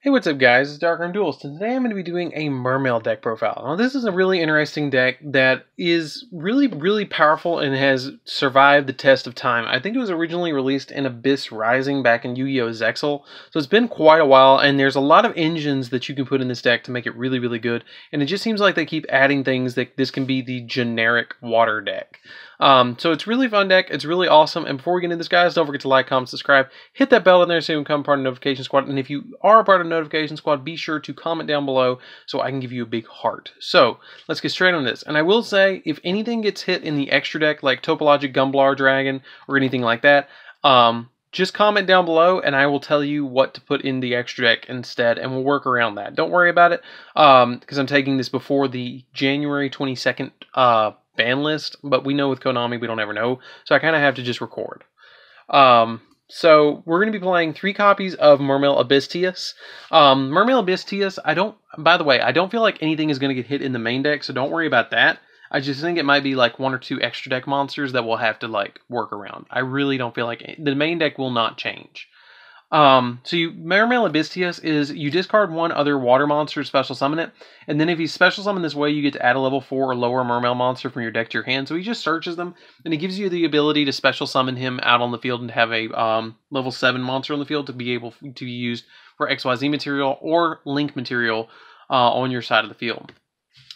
Hey, what's up guys, it's DarkArmedDuelist, and today I'm going to be doing a Mermail deck profile. Now this is a really interesting deck that is really powerful and has survived the test of time. I think it was originally released in Abyss Rising back in Yu-Gi-Oh! Zexal, so it's been quite a while, and there's a lot of engines that you can put in this deck to make it really good, and it just seems like they keep adding things that this can be the generic water deck. So it's really fun deck, it's really awesome, and before we get into this guys, don't forget to like, comment, subscribe, hit that bell in there so you can become part of the notification squad, and if you are a part of the notification squad, be sure to comment down below so I can give you a big heart. So let's get straight on this, and I will say, if anything gets hit in the extra deck, like Topologic Gumblar Dragon, or anything like that, just comment down below and I will tell you what to put in the extra deck instead, and we'll work around that. Don't worry about it, because I'm taking this before the January 22nd ban list, but we know with Konami we don't ever know, so I kind of have to just record. So we're going to be playing 3 copies of Mermail Atlantean. Mermail Atlantean, by the way, I don't feel like anything is going to get hit in the main deck, so don't worry about that. I just think it might be like 1 or 2 extra deck monsters that we'll have to like work around. I really don't feel like the main deck will not change. Mermail Atlantean is you discard 1 other water monster, special summon it, and then if you special summon this way, you get to add a level 4 or lower Mermail monster from your deck to your hand. So he just searches them, and it gives you the ability to special summon him out on the field and have a level 7 monster on the field to be able to be used for XYZ material or link material on your side of the field.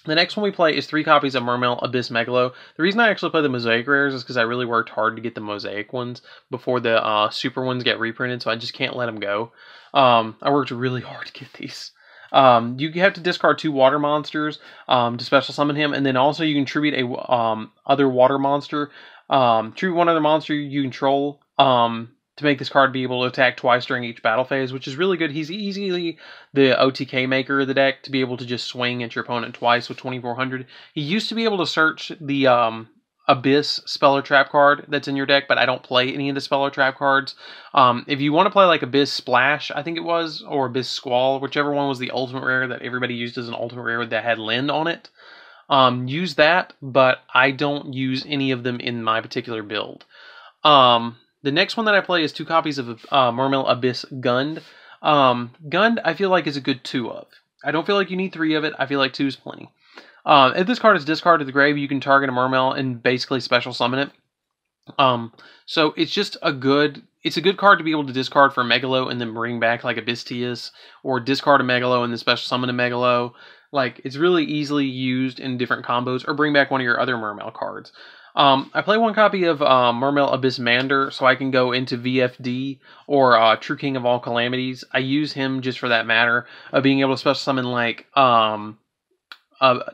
The next one we play is 3 copies of Mermail Abyss Megalo. The reason I actually play the Mosaic Rares is because I really worked hard to get the Mosaic ones before the Super ones get reprinted, so I just can't let them go. I worked really hard to get these. You have to discard 2 water monsters to special summon him, and then also you can tribute a other water monster. Tribute 1 other monster you control to make this card be able to attack twice during each battle phase, which is really good. He's easily the OTK maker of the deck to be able to just swing at your opponent twice with 2400. He used to be able to search the Abyss Spell or Trap card that's in your deck, but I don't play any of the Spell or Trap cards. If you want to play like Abyss Splash, I think it was, or Abyss Squall, whichever one was the ultimate rare that everybody used as an ultimate rare that had Lind on it, use that, but I don't use any of them in my particular build. The next one that I play is 2 copies of Mermail Abyss Gund. Gund, I feel like, is a good 2 of. I don't feel like you need 3 of it. I feel like 2 is plenty. If this card is discarded to the grave, you can target a Mermail and basically special summon it. So it's just a good card to be able to discard for a Megalo and then bring back like Abyssteus, or discard a Megalo and then special summon a Megalo. Like, it's really easily used in different combos, or bring back one of your other Mermail cards. I play 1 copy of Mermail Abyss Mander, so I can go into VFD or True King of All Calamities. I use him just for that matter of being able to special summon like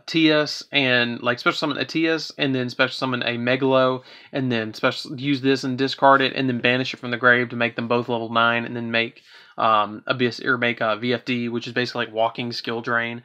Tias, and like special summon a Tias, and then special summon a Megalo, and then special use this and discard it, and then banish it from the grave to make them both level 9, and then make Abyss, or make VFD, which is basically like walking skill drain.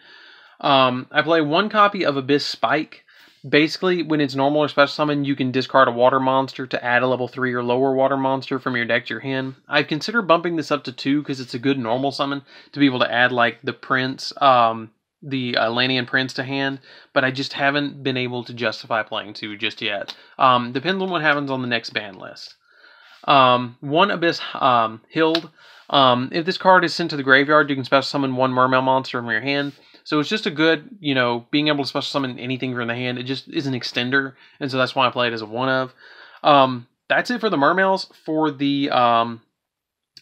I play 1 copy of Abyss Spike. Basically, when it's normal or special summon, you can discard a water monster to add a level 3 or lower water monster from your deck to your hand. I've considered bumping this up to 2 because it's a good normal summon to be able to add like the Prince, the Atlantean Prince to hand, but I just haven't been able to justify playing 2 just yet. Depends on what happens on the next ban list. 1 Abyss Hild. If this card is sent to the graveyard, you can special summon 1 Mermail monster from your hand. So it's just a good, being able to special summon anything from the hand. It just is an extender, and so that's why I play it as a 1 of. That's it for the Mermails. For the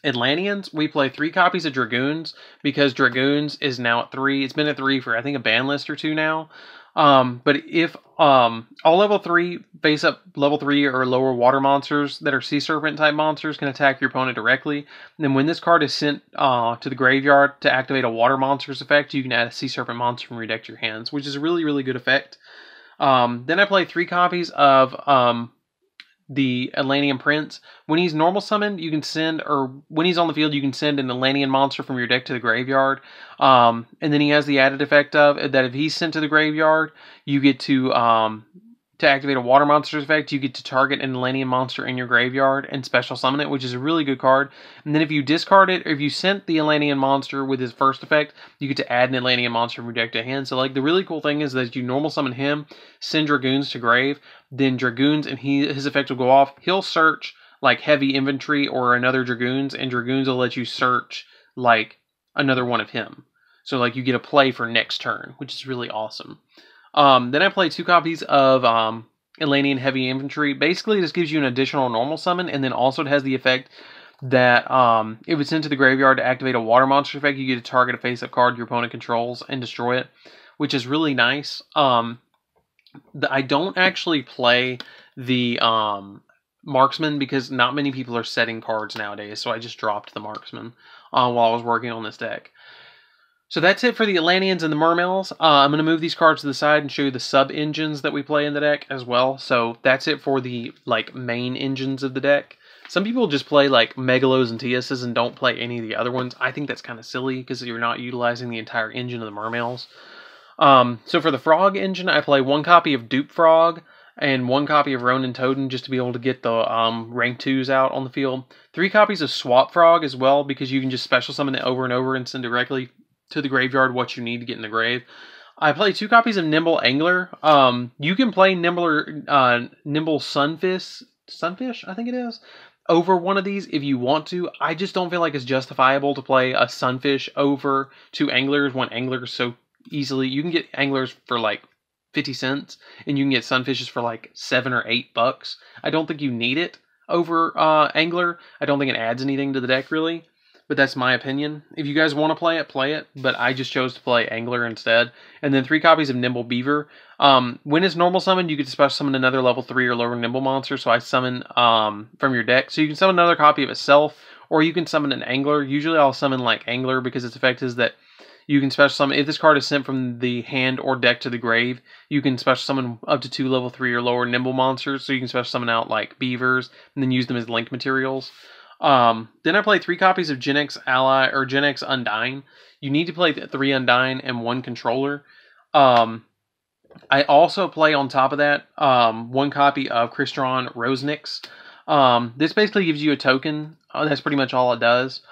Atlanteans, we play 3 copies of Dragoons, because Dragoons is now at 3. It's been at 3 for, I think, a ban list or 2 now. But if all level 3 base up level 3 or lower water monsters that are Sea Serpent type monsters can attack your opponent directly. And then when this card is sent to the graveyard to activate a water monster's effect, you can add a Sea Serpent monster from your deck to your hands, which is a really good effect. Then I play 3 copies of the Atlantean Prince. When he's normal summoned, you can send, or when he's on the field, you can send an Atlantean monster from your deck to the graveyard. And then he has the added effect of that if he's sent to the graveyard, you get to activate a water monster's effect, you get to target an Atlantean monster in your graveyard and special summon it, which is a really good card. And then if you discard it, or if you sent the Atlantean monster with his first effect, you get to add an Atlantean monster from your deck to hand. So like the really cool thing is that you normal summon him, send Dragoons to grave, then Dragoons and his effect will go off. He'll search like heavy infantry or another Dragoons, and Dragoons will let you search like another one of him. So like you get a play for next turn, which is really awesome. Then I play 2 copies of Atlantean Heavy Infantry. Basically, this gives you an additional normal summon, and then also it has the effect that if it's sent to the graveyard to activate a water monster effect, you get to target a face-up card your opponent controls and destroy it, which is really nice. I don't actually play the Marksman because not many people are setting cards nowadays, so I just dropped the Marksman while I was working on this deck. So that's it for the Atlanteans and the Mermails. I'm going to move these cards to the side and show you the sub-engines that we play in the deck as well. So that's it for the main engines of the deck. Some people just play Megalos and Tiases and don't play any of the other ones. I think that's kind of silly because you're not utilizing the entire engine of the Mermails. So for the Frog engine, I play 1 copy of Dupe Frog and 1 copy of Ronin Totem just to be able to get the rank 2s out on the field. 3 copies of Swap Frog as well because you can just special summon it over and over and send directly to the graveyard what you need to get in the grave. I play 2 copies of Nimble Angler. You can play Nimble Sunfish, I think it is, over one of these if you want to. I just don't feel like it's justifiable to play a Sunfish over 2 Anglers when Anglers so easily. You can get Anglers for 50 cents, and you can get Sunfishes for 7 or 8 bucks. I don't think you need it over Angler. I don't think it adds anything to the deck really. But that's my opinion. If you guys want to play it, but I just chose to play Angler instead. And then 3 copies of Nimble Beaver. When it's normal summoned, you get to special summon another level 3 or lower Nimble monster, so I summon from your deck. So you can summon another copy of itself, or you can summon an Angler. Usually I'll summon Angler because its effect is that you can special summon, if this card is sent from the hand or deck to the grave, you can special summon up to 2 level 3 or lower Nimble monsters, so you can special summon out Beavers, and then use them as link materials. Then I play 3 copies of Gen X Ally or Gen X Undyne. You need to play 3 Undyne and 1 controller. I also play on top of that 1 copy of Crystron Rosenix. This basically gives you a token. That's pretty much all it does.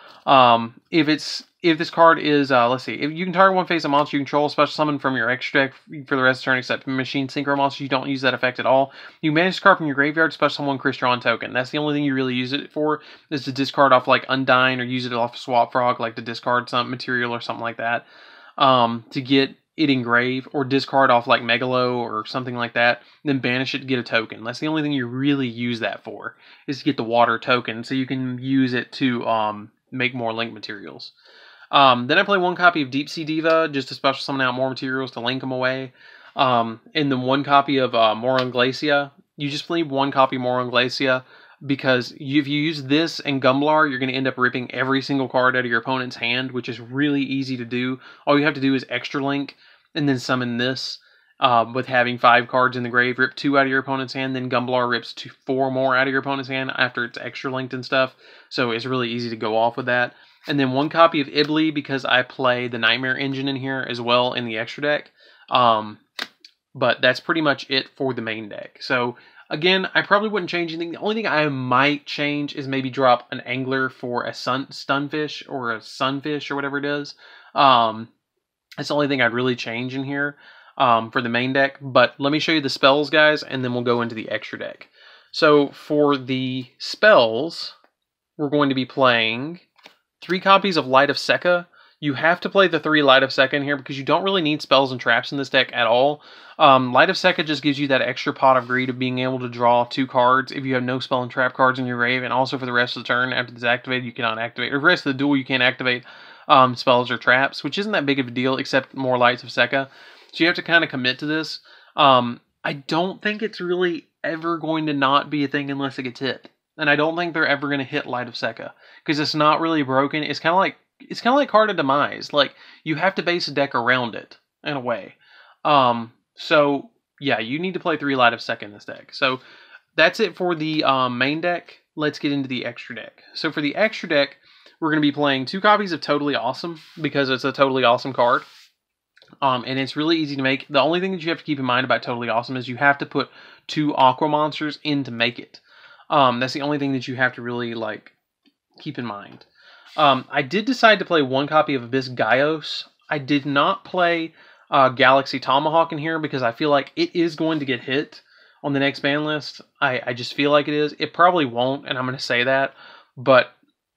If this card is, let's see, if you can target 1 face-up monster you control, special summon from your extra deck for the rest of the turn, except Machine Synchro monster, you don't use that effect at all. You manage this card from your graveyard, special summon 1 Crystron token. That's the only thing you really use it for, is to discard off Undyne, or use it off Swap Frog, to discard some material or something like that, to get it engrave, or discard off Megalo or something like that, then banish it to get a token. That's the only thing you really use that for, is to get the water token, so you can use it to make more link materials. Then I play 1 copy of Deep Sea Diva, just to special summon out more materials to link them away. And then 1 copy of Moron Glacia. You just play 1 copy of Moron Glacia, because if you use this and Gumblar, you're going to end up ripping every single card out of your opponent's hand, which is really easy to do. All you have to do is extra link, and then summon this, with having 5 cards in the grave, rip 2 out of your opponent's hand, then Gumblar rips 4 more out of your opponent's hand after it's extra linked and stuff. So it's really easy to go off with that. And then 1 copy of Ibly, because I play the Nightmare engine in here as well in the extra deck. But that's pretty much it for the main deck. So again, I probably wouldn't change anything. The only thing I might change is maybe drop an Angler for a Stunfish or a Sunfish or whatever it is. That's the only thing I'd really change in here for the main deck. But let me show you the spells, guys, and then we'll go into the extra deck. So for the spells, we're going to be playing 3 copies of Light of Sekka. You have to play the 3 Light of Sekka in here because you don't really need spells and traps in this deck at all. Light of Sekka just gives you that extra pot of greed of being able to draw 2 cards if you have no spell and trap cards in your grave, and also for the rest of the turn after this activated you cannot activate, or the rest of the duel you can't activate spells or traps, which isn't that big of a deal except more Lights of Sekka. So you have to kind of commit to this. I don't think it's really ever going to not be a thing unless it gets hit. And I don't think they're ever going to hit Light of Sekka, because it's not really broken. It's kind of like Card of Demise. You have to base a deck around it in a way. So yeah, you need to play 3 Light of Sekka in this deck. So that's it for the main deck. Let's get into the extra deck. So for the extra deck, we're going to be playing 2 copies of Totally Awesome, because it's a Totally Awesome card. And it's really easy to make. The only thing that you have to keep in mind about Totally Awesome is you have to put 2 Aqua monsters in to make it. That's the only thing that you have to really keep in mind. I did decide to play 1 copy of Abyss Gaios. I did not play Galaxy Tomahawk in here because I feel like it is going to get hit on the next ban list. I just feel like it is. It probably won't, and I'm going to say that. But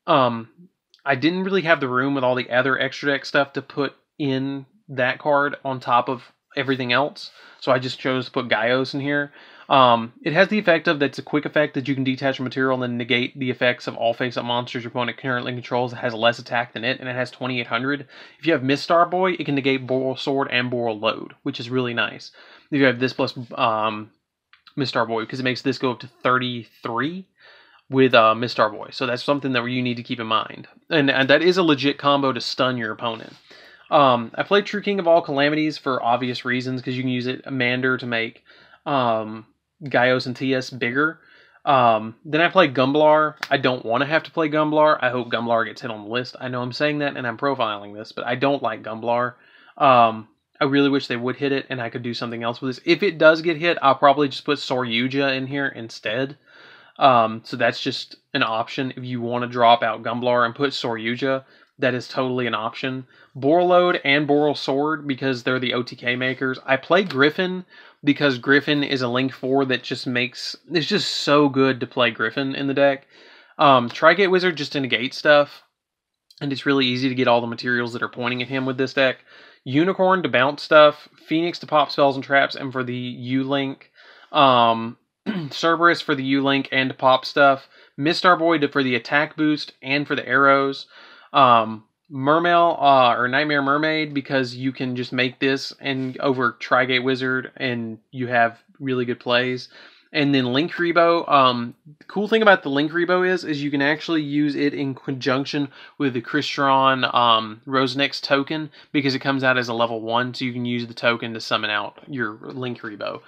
I I didn't really have the room with all the other extra deck stuff to put in that card on top of everything else, so I just chose to put Yugioh in here. It has the effect of, that's a quick effect that you can detach a material and then negate the effects of all face-up monsters your opponent currently controls. It has less attack than it, and it has 2800. If you have Mistar Boy, it can negate Boral Sword and Boral Load, which is really nice. If you have this plus Mistar Boy, because it makes this go up to 33 with Mistar Boy. So that's something that you need to keep in mind. And that is a legit combo to stun your opponent. I played True King of All Calamities for obvious reasons, because you can use it Mander to make Yugioh and TS bigger. Then I played Gumblar. I don't want to have to play Gumblar. I hope Gumblar gets hit on the list. I know I'm saying that and I'm profiling this, but I don't like Gumblar. I really wish they would hit it and I could do something else with this. If it does get hit, I'll probably just put Yugioh in here instead. So that's just an option. If you want to drop out Gumblar and put Yugioh, that is totally an option. Boraload and Boral Sword, because they're the OTK makers. I play Griffin because Griffin is a Link 4 that just makes... It's just so good to play Griffin in the deck. Trigate Wizard just to negate stuff, and it's really easy to get all the materials that are pointing at him with this deck. Unicorn to bounce stuff. Phoenix to pop spells and traps, and for the U-Link. Cerberus for the U-Link and to pop stuff. Mistar Boy for the attack boost and for the arrows. Mermail or Nightmare Mermaid, because you can just make this and over Trigate Wizard and you have really good plays. And then Link Rebo. The cool thing about the Link Rebo is you can actually use it in conjunction with the Crystron Rosenex token, because it comes out as a level 1, so you can use the token to summon out your Link Rebo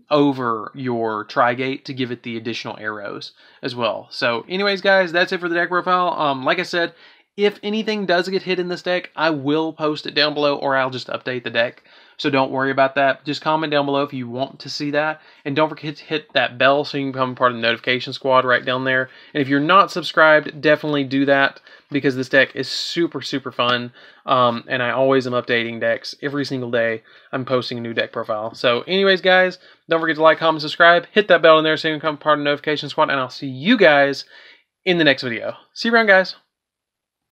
over your Trigate to give it the additional arrows as well. So anyways, guys, that's it for the deck profile. Like I said, if anything does get hit in this deck, I will post it down below, or I'll just update the deck. So don't worry about that. Just comment down below if you want to see that. And don't forget to hit that bell so you can become part of the notification squad right down there. And if you're not subscribed, definitely do that, because this deck is super, super fun. And I always am updating decks. Every single day I'm posting a new deck profile. So anyways, guys, don't forget to like, comment, subscribe. Hit that bell in there so you can become part of the notification squad. And I'll see you guys in the next video. See you around, guys.